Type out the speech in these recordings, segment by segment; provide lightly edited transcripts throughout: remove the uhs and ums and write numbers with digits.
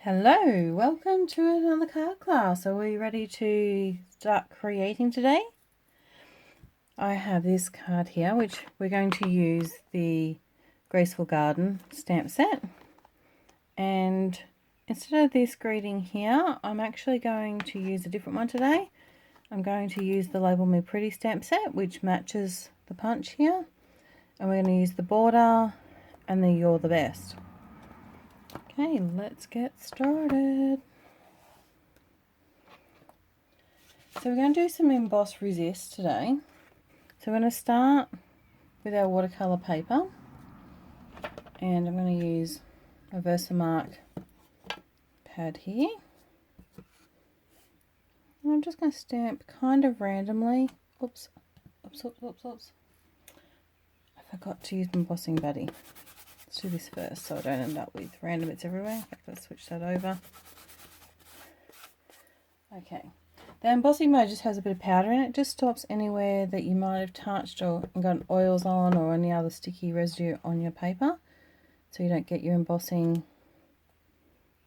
Hello, welcome to another card class. Are we ready to start creating today? I have this card here, which we're going to use the Graceful Garden stamp set. And instead of this greeting here, I'm actually going to use a different one today. I'm going to use the Label Me Pretty stamp set, which matches the punch here. And we're going to use the border and the You're the Best. Okay, let's get started. So we're going to do some Emboss Resist today. So we're going to start with our watercolour paper, and I'm going to use a Versamark pad here. And I'm just going to stamp kind of randomly. Oops. I forgot to use my embossing buddy. Let's do this first so I don't end up with random bits everywhere. Let's switch that over. Okay. The embossing mode just has a bit of powder in it. It just stops anywhere that you might have touched or got oils on or any other sticky residue on your paper, so you don't get your embossing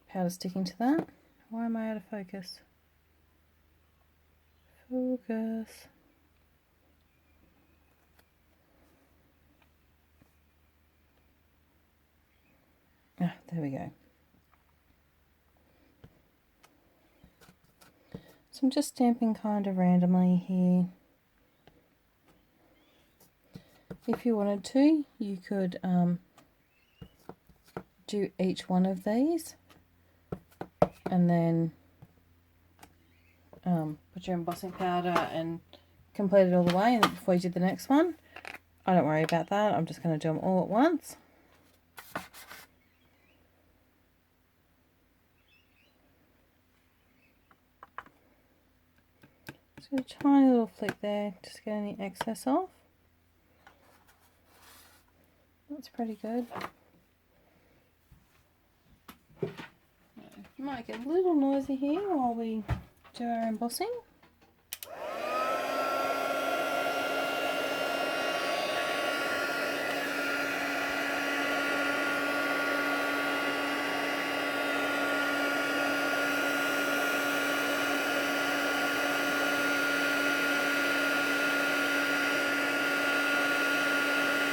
powder sticking to that. Why am I out of focus? Focus. Ah, there we go. So I'm just stamping kind of randomly here. If you wanted to, you could do each one of these and then put your embossing powder and complete it all the way, and before you did the next one. I don't worry about that. I'm just going to do them all at once. So a tiny little flick there, just get any excess off. That's pretty good. You might get a little noisy here while we do our embossing.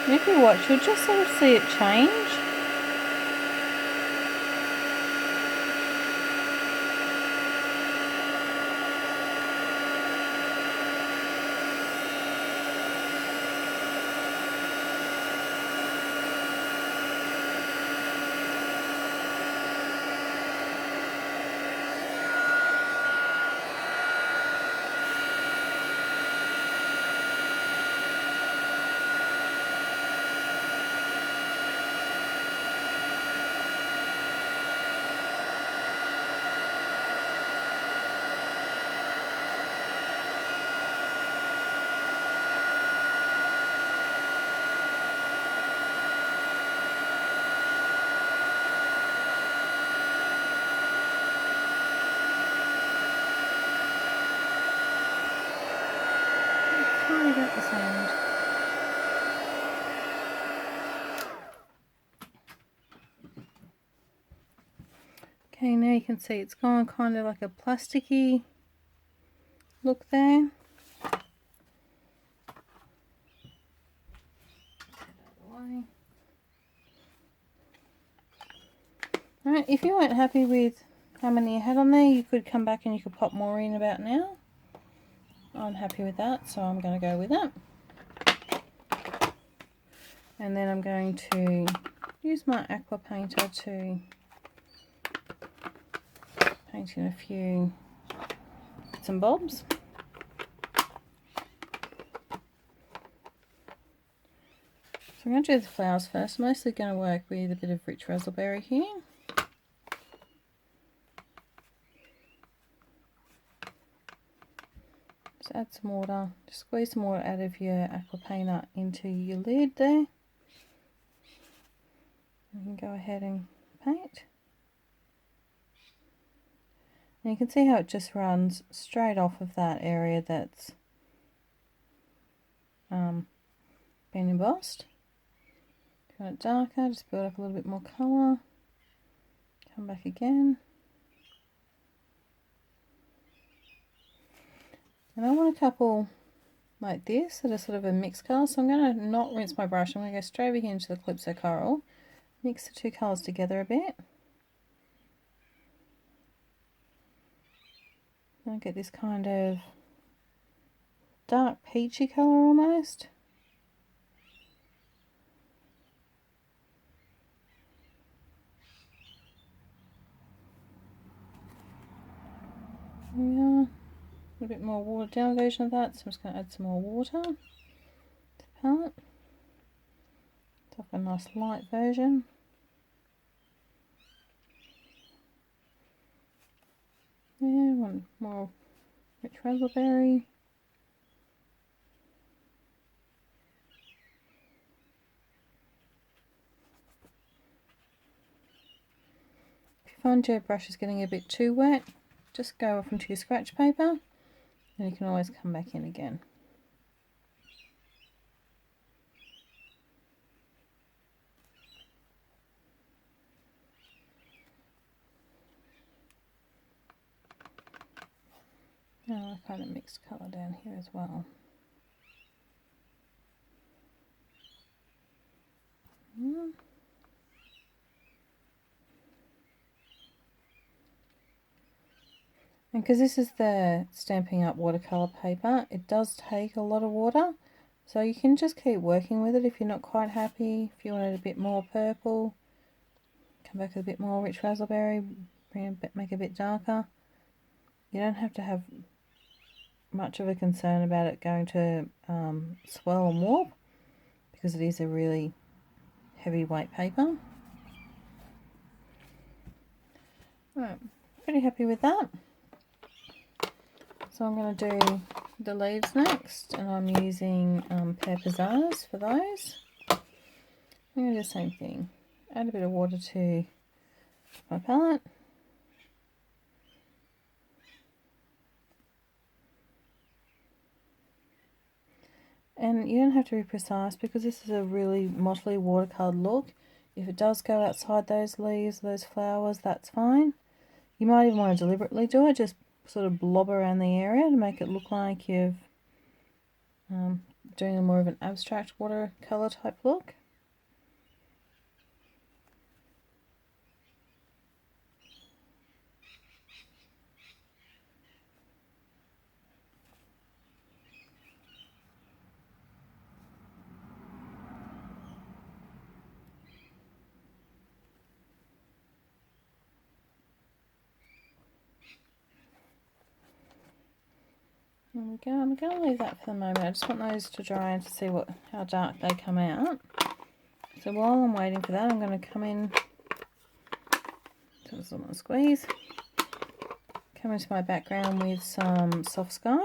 And if you watch, you'll just sort of see it change. About the sound. Okay, now you can see it's gone kind of like a plasticky look there. Alright, if you weren't happy with how many you had on there, you could come back and you could pop more in about now. I'm happy with that, so I'm going to go with that. And then I'm going to use my aqua painter to paint in a few bits and bobs. So I'm going to do the flowers first. I'm mostly going to work with a bit of rich raspberry here. Just add some water, just squeeze some water out of your aqua painter into your lid there. You can go ahead and paint. And you can see how it just runs straight off of that area that's been embossed. If you want it darker, just build up a little bit more colour. Come back again. And I want a couple like this that are sort of a mixed colour, so I'm going to not rinse my brush. I'm going to go straight over here into the Calypso Coral, mix the two colours together a bit. I'll get this kind of dark peachy colour almost. There we are. A bit more watered down version of that, so I'm just going to add some more water to the palette. It's a nice light version. Yeah, one more rich raspberry. If you find your brush is getting a bit too wet, just go off into your scratch paper and you can always come back in again. Now I kind of mixed colour down here as well. And because this is the Stampin' Up watercolour paper, it does take a lot of water. So you can just keep working with it if you're not quite happy. If you wanted a bit more purple, come back with a bit more rich raspberry, make it a bit darker. You don't have to have much of a concern about it going to swell and warp, because it is a really heavyweight paper. Right, pretty happy with that. So I'm going to do the leaves next, and I'm using Pear Pizzazz for those. I'm going to do the same thing. Add a bit of water to my palette. And you don't have to be precise, because this is a really mottly watercoloured look. If it does go outside those leaves, those flowers, that's fine. You might even want to deliberately do it, just sort of blob around the area to make it look like you've doing a more of an abstract watercolour type look. There we go. I'm going to leave that for the moment. I just want those to dry and to see how dark they come out. So while I'm waiting for that, I'm going to come in, just a little squeeze, come into my background with some Soft Sky.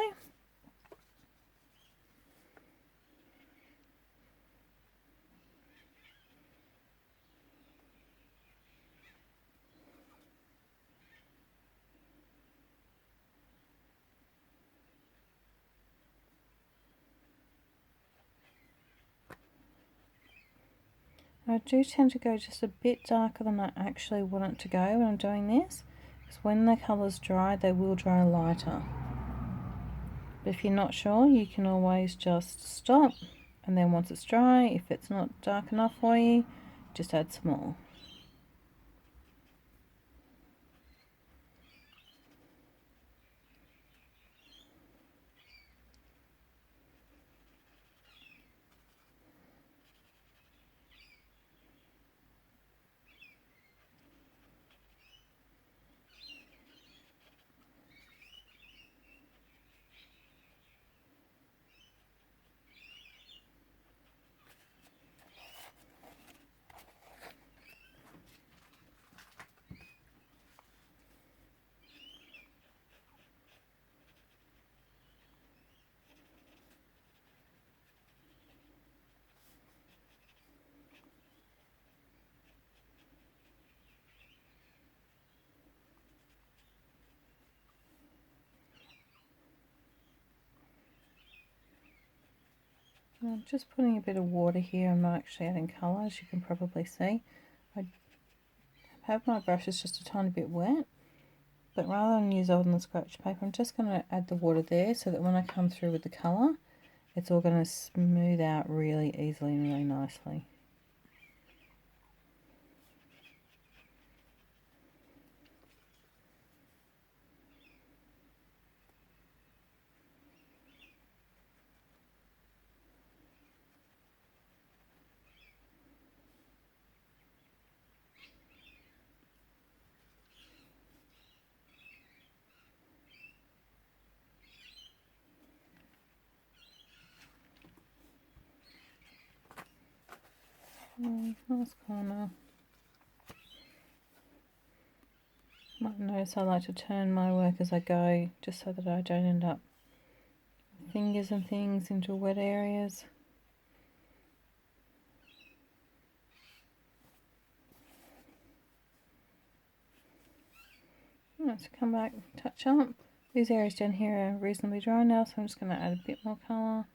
I do tend to go just a bit darker than I actually want it to go when I'm doing this, because when the colours dry, they will dry lighter. But if you're not sure, you can always just stop, and then once it's dry, if it's not dark enough for you, just add some more. I'm just putting a bit of water here. I'm not actually adding colour, as you can probably see. I have my brushes just a tiny bit wet. but rather than use old and scratch paper, I'm just going to add the water there so that when I come through with the colour, it's all going to smooth out really easily and really nicely. Nice corner. Might notice I like to turn my work as I go, just so that I don't end up with fingers and things into wet areas. Let's come back, touch up. These areas down here are reasonably dry now, so I'm just going to add a bit more colour.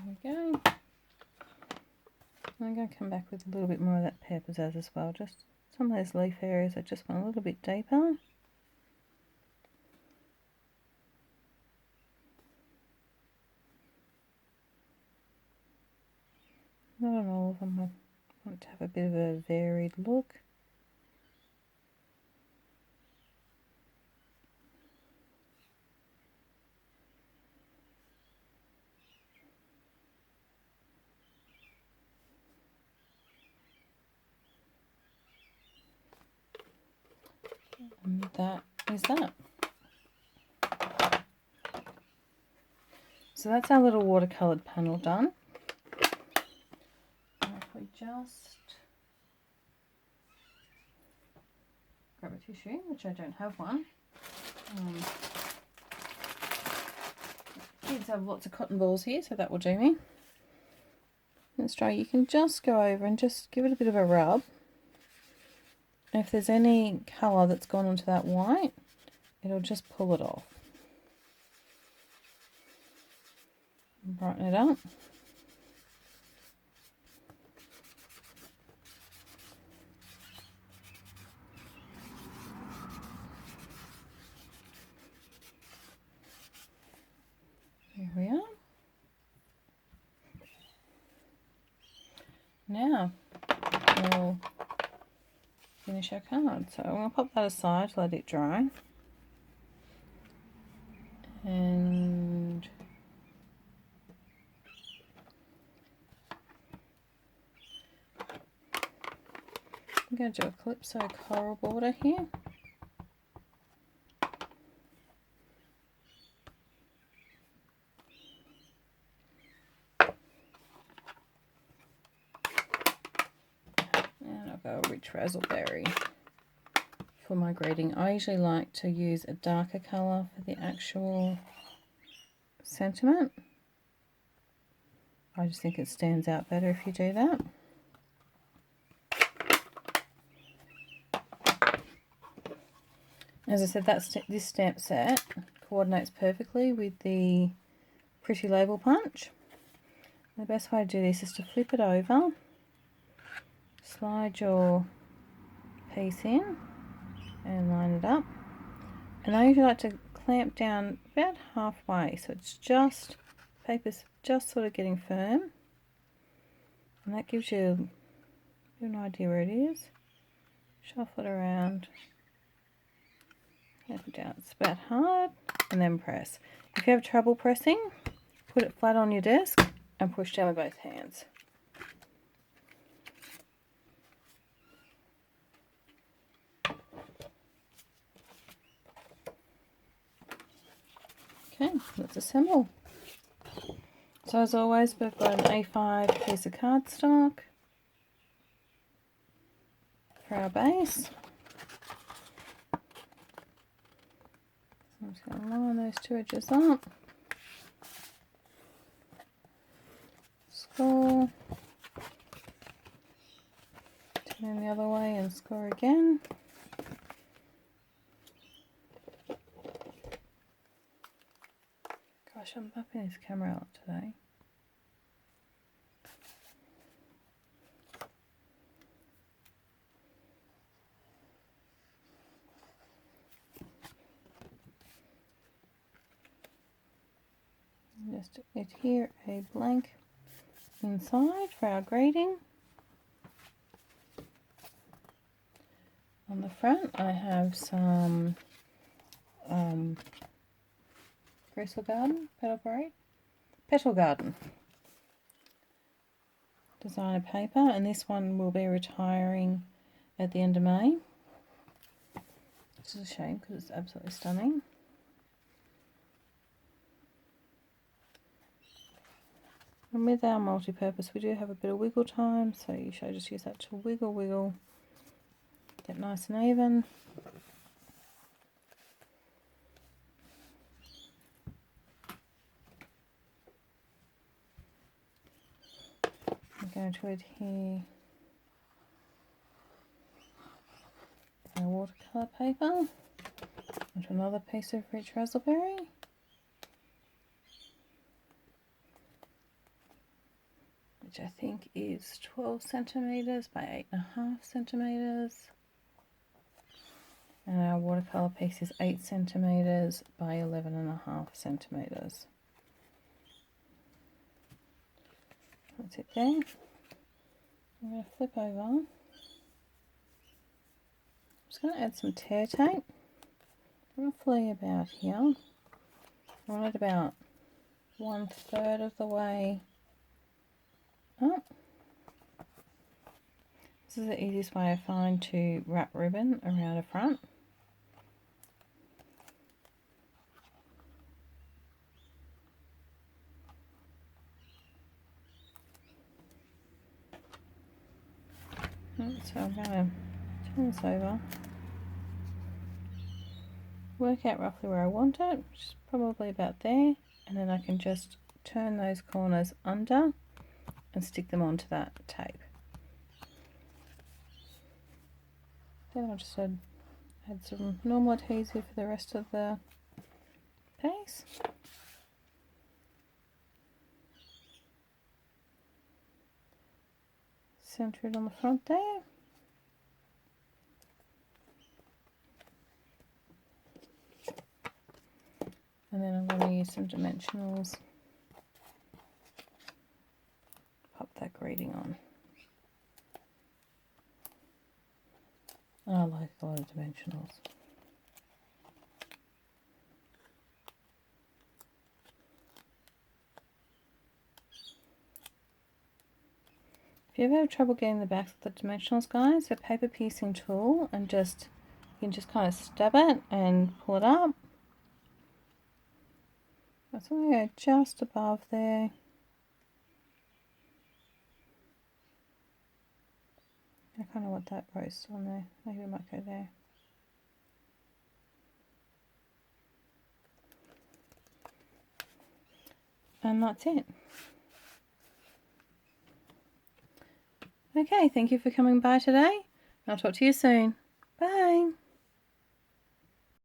There we go. I'm going to come back with a little bit more of that peppers as well. Just some of those leaf areas I just want a little bit deeper. Not on all of them. I want to have a bit of a varied look. And that is that. So that's our little watercoloured panel done. Now if we just grab a tissue, which I don't have one. Kids have lots of cotton balls here, so that will do me. Let's try. You can just go over and just give it a bit of a rub. And if there's any colour that's gone onto that white, it'll just pull it off. Brighten it up. There we are. Now we'll finish our card. So I'm going to pop that aside, let it dry. And I'm going to do a calypso coral border here. And I'll go a rich razzleberry for my grading. I usually like to use a darker colour for the actual sentiment. I just think it stands out better if you do that. As I said, this stamp set coordinates perfectly with the Pretty Label Punch. The best way to do this is to flip it over, slide your piece in and line it up. And I usually like to clamp down about halfway, so it's just, paper's just sort of getting firm. And that gives you an idea where it is. Shuffle it around. Clamp it down, it's about hard, and then press. If you have trouble pressing, put it flat on your desk and push down with both hands. Okay, let's assemble. So as always, we've got an A5 piece of cardstock for our base. I'm just going to line those two edges up. Score. And the other way and score again. Gosh, I'm bumping this camera out today. Just adhere a blank inside for our grading. On the front I have some Graceful Garden, Petal Garden designer paper, and this one will be retiring at the end of May, which is a shame because it's absolutely stunning. And with our multi-purpose we do have a bit of wiggle time, so you should just use that to wiggle, get nice and even. I'm going to adhere our watercolour paper onto another piece of rich raspberry. Which I think is 12 centimetres by 8.5 centimetres. And our watercolour piece is 8 centimetres by 11.5 centimetres. That's it there. I'm going to flip over. I'm just going to add some tear tape, roughly about here. I want it about 1/3 of the way up. This is the easiest way I find to wrap ribbon around a front. So I'm going to turn this over, work out roughly where I want it, which is probably about there, and then I can just turn those corners under and stick them onto that tape. Then I'll just add some normal adhesive for the rest of the piece. Centre it on the front there. And then I'm going to use some dimensionals. Pop that grading on. I like a lot of dimensionals. If you ever have trouble getting the backs of the dimensionals, guys, a paper piecing tool, and you can just kind of stab it and pull it up. That's going to go just above there. I kind of want that roast on there. Maybe it might go there. And that's it. Okay, thank you for coming by today. I'll talk to you soon. Bye.